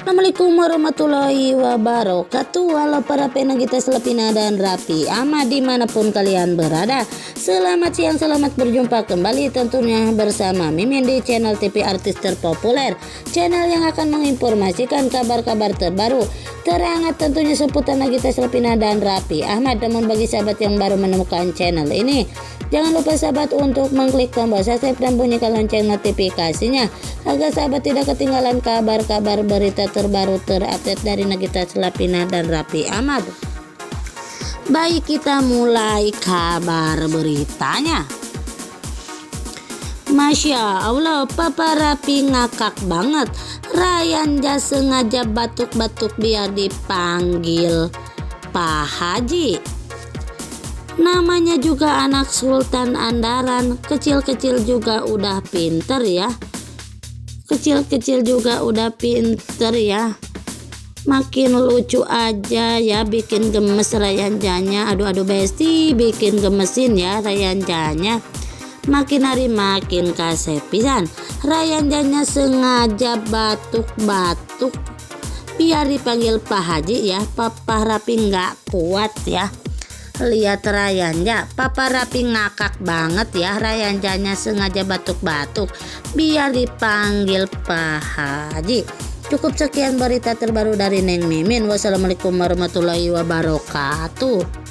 Assalamualaikum warahmatullahi wabarakatuh. Halo para penagita Selepina dan Raffi Ahmad dimanapun kalian berada. Selamat siang, selamat berjumpa kembali tentunya bersama Mimin di channel TV artis terpopuler. Channel yang akan menginformasikan kabar-kabar terbaru terhangat tentunya seputar Nagita Slepina dan Raffi Ahmad. Namun bagi sahabat yang baru menemukan channel ini, jangan lupa sahabat untuk mengklik tombol subscribe dan bunyikan lonceng notifikasinya agar sahabat tidak ketinggalan kabar-kabar berita terbaru terupdate dari Nagita Slepina dan Raffi Ahmad. Baik, kita mulai kabar beritanya. Masya Allah, Papa Raffi ngakak banget. Rayanja sengaja batuk-batuk biar dipanggil Pak Haji. Namanya juga anak Sultan Andaran, kecil-kecil juga udah pinter ya. Kecil-kecil juga udah pinter ya. Makin lucu aja ya, bikin gemes Rayanjanya. Aduh besti, bikin gemesin ya Rayanjanya. Makin hari makin kasep pisan. Rayanjanya sengaja batuk-batuk biar dipanggil Pak Haji ya. Papa Raffi nggak kuat ya. Lihat Rayanja, Papa Raffi ngakak banget ya. Rayanjanya sengaja batuk-batuk biar dipanggil Pak Haji. Cukup sekian berita terbaru dari Neng Mimin. Wassalamualaikum warahmatullahi wabarakatuh.